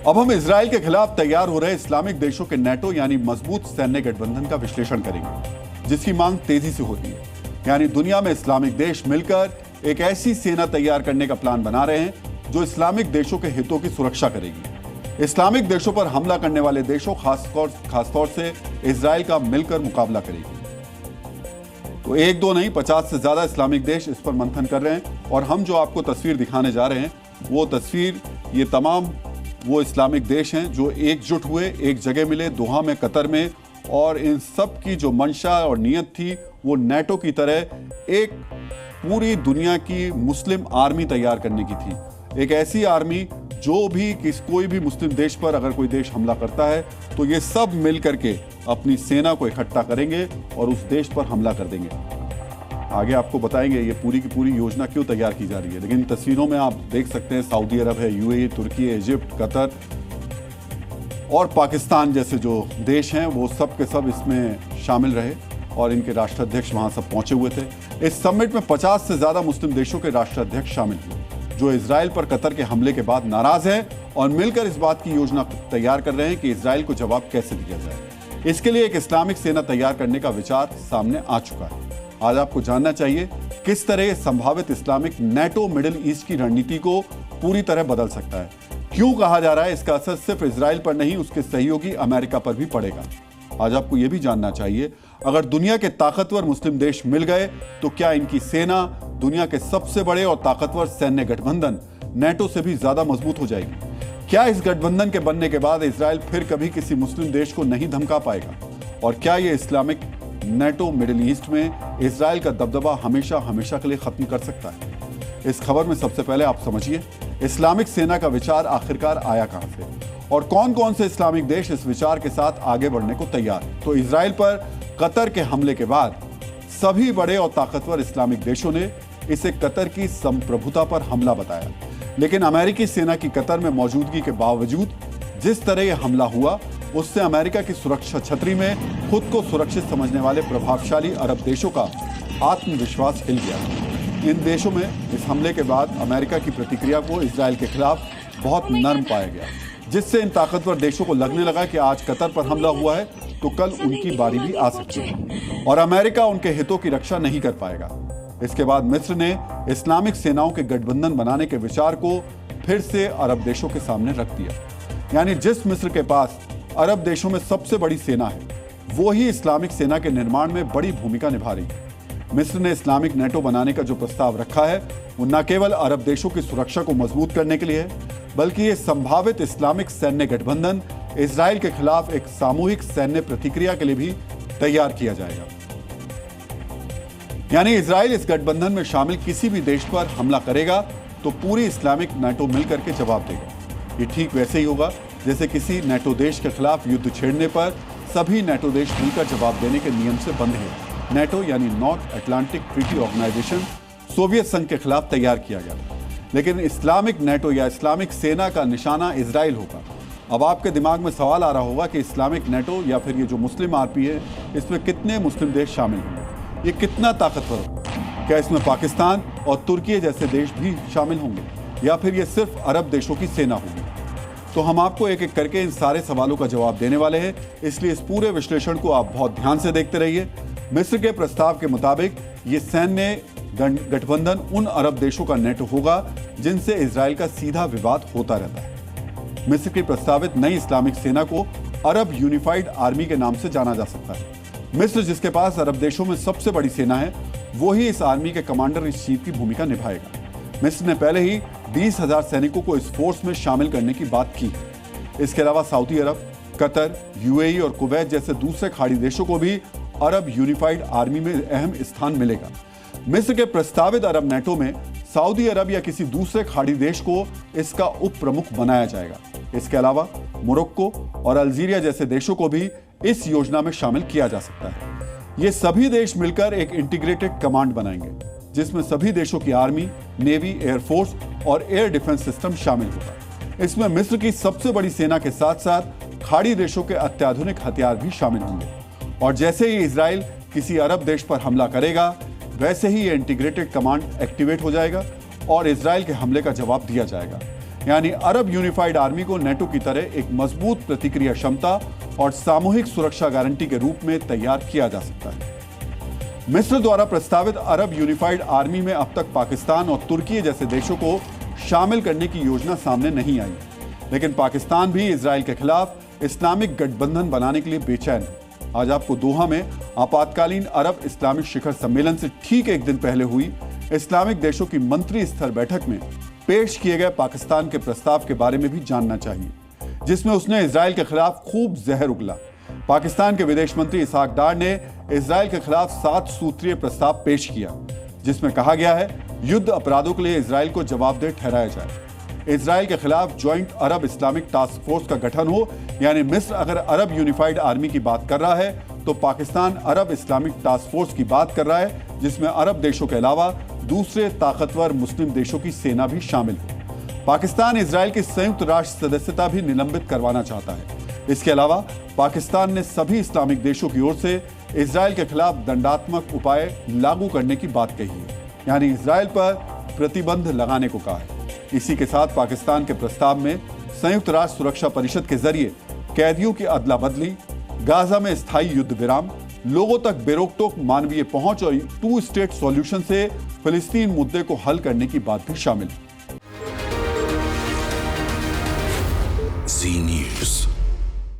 अब हम इजराइल के खिलाफ तैयार हो रहे इस्लामिक देशों के नेटो यानी मजबूत सैन्य गठबंधन का विश्लेषण करेंगे, जिसकी मांग तेजी से होती है। यानी दुनिया में इस्लामिक देश मिलकर एक ऐसी सेना तैयार करने का प्लान बना रहे हैं जो इस्लामिक देशों के हितों की सुरक्षा करेगी। इस्लामिक देशों पर हमला करने वाले देशों खासतौर से इजराइल का मिलकर मुकाबला करेगी। तो एक दो नहीं, 50 से ज्यादा इस्लामिक देश इस पर मंथन कर रहे हैं। और हम जो आपको तस्वीर दिखाने जा रहे हैं वो तस्वीर, ये तमाम वो इस्लामिक देश हैं जो एकजुट हुए, एक जगह मिले दोहा में, कतर में, और इन सब की जो मंशा और नीयत थी वो नेटो की तरह एक पूरी दुनिया की मुस्लिम आर्मी तैयार करने की थी। एक ऐसी आर्मी जो भी कोई भी मुस्लिम देश पर अगर कोई देश हमला करता है तो ये सब मिल करके अपनी सेना को इकट्ठा करेंगे और उस देश पर हमला कर देंगे। आगे आपको बताएंगे ये पूरी की पूरी योजना क्यों तैयार की जा रही है। लेकिन तस्वीरों में आप देख सकते हैं सऊदी अरब है, यूएई, तुर्की, इजिप्ट, कतर और पाकिस्तान जैसे जो देश हैं वो सब के सब इसमें शामिल रहे और इनके राष्ट्राध्यक्ष वहां सब पहुंचे हुए थे। इस समिट में 50 से ज्यादा मुस्लिम देशों के राष्ट्राध्यक्ष शामिल हुए जो इजराइल पर कतर के हमले के बाद नाराज हैं और मिलकर इस बात की योजना तैयार कर रहे हैं कि इजराइल को जवाब कैसे दिया जाए। इसके लिए एक इस्लामिक सेना तैयार करने का विचार सामने आ चुका है। आज आपको जानना चाहिए किस तरह संभावित इस्लामिक नेटो मिडिल ईस्ट की रणनीति को पूरी तरह बदल सकता है। क्यों कहा जा रहा है इसका असर सिर्फ इजराइल पर नहीं, उसके सहयोगी अमेरिका पर भी पड़ेगा। आज आपको यह भी जानना चाहिए अगर दुनिया के ताकतवर मुस्लिम देश मिल गए तो क्या इनकी सेना दुनिया के सबसे बड़े और ताकतवर सैन्य गठबंधन नेटो से भी ज्यादा मजबूत हो जाएगी। क्या इस गठबंधन के बनने के बाद इजराइल फिर कभी किसी मुस्लिम देश को नहीं धमका पाएगा? और क्या यह इस्लामिक नेटो मिडिल ईस्ट में इजराइल का दबदबा हमेशा हमेशा के लिए खत्म कर सकता है? इस खबर में सबसे पहले आप समझिए इस्लामिक सेना का विचार आखिरकार आया कहां से और कौन कौन से इस्लामिक देश इस विचार के साथ आगे बढ़ने को तैयार हैं। तो इजराइल पर कतर के हमले के बाद सभी बड़े और ताकतवर इस्लामिक देशों ने इसे कतर की संप्रभुता पर हमला बताया। लेकिन अमेरिकी सेना की कतर में मौजूदगी के बावजूद जिस तरह यह हमला हुआ उससे अमेरिका की सुरक्षा छतरी में खुद को सुरक्षित समझने वाले प्रभावशाली अरब देशों का आत्मविश्वास हिल गया। इन देशों में इस हमले के बाद अमेरिका की प्रतिक्रिया को इजराइल के खिलाफ बहुत नर्म पाया गया, जिससे इन ताकतवर देशों को लगने लगा कि आज कतर पर हमला हुआ है तो कल उनकी बारी भी आ सकती है और अमेरिका उनके हितों की रक्षा नहीं कर पाएगा। इसके बाद मिस्र ने इस्लामिक सेनाओं के गठबंधन बनाने के विचार को फिर से अरब देशों के सामने रख दिया। यानी जिस मिस्र के पास अरब देशों में सबसे बड़ी सेना है वो ही इस्लामिक सेना के निर्माण में बड़ी भूमिका निभा रही है। मिस्र ने इस्लामिक नेटो बनाने का जो प्रस्ताव रखा है वो न केवल अरब देशों की सुरक्षा को मजबूत करने के लिए है बल्कि ये संभावित इस्लामिक सैन्य गठबंधन इजराइल के खिलाफ एक सामूहिक सैन्य प्रतिक्रिया के लिए भी तैयार किया जाएगा। यानी इजराइल इस गठबंधन में शामिल किसी भी देश पर हमला करेगा तो पूरी इस्लामिक नेटो मिलकर के जवाब देगा। ये ठीक वैसे ही होगा जैसे किसी नेटो देश के खिलाफ युद्ध छेड़ने पर सभी नेटो देश मिलकर जवाब देने के नियम से बंध हैं। नेटो यानी North Atlantic Treaty Organisation Soviet संघ के खिलाफ तैयार किया गया था। लेकिन इस्लामिक नेटो या इस्लामिक सेना का निशाना इजराइल होगा। अब आपके दिमाग में सवाल आ रहा होगा कि इस्लामिक नेटो या फिर ये जो मुस्लिम आरपी है इसमें कितने मुस्लिम देश शामिल होंगे, ये कितना ताकतवर होगा? क्या इसमें पाकिस्तान और तुर्की जैसे देश भी शामिल होंगे या फिर ये सिर्फ अरब देशों की सेना होगी? तो हम आपको एक एक करके इन सारे सवालों का जवाब देने वाले हैं, इसलिए इस पूरे विश्लेषण को आप बहुत ध्यान से देखते रहिए। मिस्र के प्रस्ताव के मुताबिक ये सैन्य गठबंधन उन अरब देशों का नेटो होगा जिनसे इजराइल का सीधा विवाद होता रहता है। मिस्र की प्रस्तावित नई इस्लामिक सेना को अरब यूनिफाइड आर्मी के नाम से जाना जा सकता है। मिस्र जिसके पास अरब देशों में सबसे बड़ी सेना है वो ही इस आर्मी के कमांडर इन चीफ की भूमिका निभाएगा। मिस्र ने पहले ही 20,000 सैनिकों को इस फोर्स में शामिल करने की बात की। इसके अलावा सऊदी अरब, कतर, यूएई और कुवैत जैसे दूसरे खाड़ी देशों को भी अरब यूनिफाइड आर्मी में अहम स्थान मिलेगा। मिस्र के प्रस्तावित अरब नेटो में सऊदी अरब या किसी दूसरे खाड़ी देश को इसका उप प्रमुख बनाया जाएगा। इसके अलावा मोरक्को और अल्जीरिया जैसे देशों को भी इस योजना में शामिल किया जा सकता है। ये सभी देश मिलकर एक इंटीग्रेटेड कमांड बनाएंगे जिसमें सभी देशों की आर्मी, नेवी, एयरफोर्स और एयर डिफेंस सिस्टम शामिल होगा। इसमें मिस्र की सबसे बड़ी सेना के साथ साथ खाड़ी देशों के अत्याधुनिक हथियार भी शामिल होंगे। और जैसे ही इजराइल किसी अरब देश पर हमला करेगा वैसे ही ये इंटीग्रेटेड कमांड एक्टिवेट हो जाएगा और इजराइल के हमले का जवाब दिया जाएगा। यानी अरब यूनिफाइड आर्मी को नेटो की तरह एक मजबूत प्रतिक्रिया क्षमता और सामूहिक सुरक्षा गारंटी के रूप में तैयार किया जा सकता है। मिस्र द्वारा प्रस्तावित अरब यूनिफाइड आर्मी में अब तक पाकिस्तान और तुर्की जैसे देशों को शामिल करने की योजना सामने नहीं आई, लेकिन पाकिस्तान भी इजराइल के खिलाफ इस्लामिक गठबंधन बनाने के लिए बेचैन है। आज आपको दोहा में आपातकालीन अरब इस्लामिक शिखर सम्मेलन से ठीक एक दिन पहले हुई इस्लामिक देशों की मंत्री स्तर बैठक में पेश किए गए पाकिस्तान के प्रस्ताव के बारे में भी जानना चाहिए, जिसमें उसने इजराइल के खिलाफ खूब जहर उगला। पाकिस्तान के विदेश मंत्री इसहाक डार ने इजराइल के खिलाफ 7 सूत्रीय प्रस्ताव पेश किया, जिसमें कहा गया है युद्ध अपराधों के लिए इजराइल को जवाबदेह ठहराया जाए। इजराइल के खिलाफ ज्वाइंट अरब इस्लामिक टास्क फोर्स का गठन हो, यानी मिस्र अगर अरब यूनिफाइड आर्मी की बात कर रहा है तो पाकिस्तान अरब इस्लामिक टास्क फोर्स की बात कर रहा है, जिसमें अरब देशों के अलावा दूसरे ताकतवर मुस्लिम देशों की सेना भी शामिल हो। पाकिस्तान इजराइल की संयुक्त राष्ट्र सदस्यता भी निलंबित करवाना चाहता है। इसके अलावा पाकिस्तान ने सभी इस्लामिक देशों की ओर से इजराइल के खिलाफ दंडात्मक उपाय लागू करने की बात कही है, यानी इजराइल पर प्रतिबंध लगाने को कहा है। इसी के साथ पाकिस्तान के प्रस्ताव में संयुक्त राष्ट्र सुरक्षा परिषद के जरिए कैदियों की अदला बदली, गाजा में स्थायी युद्ध विराम, लोगों तक बेरोकटोक मानवीय पहुंच और 2 स्टेट सॉल्यूशन से फिलिस्तीन मुद्दे को हल करने की बात भी शामिल है।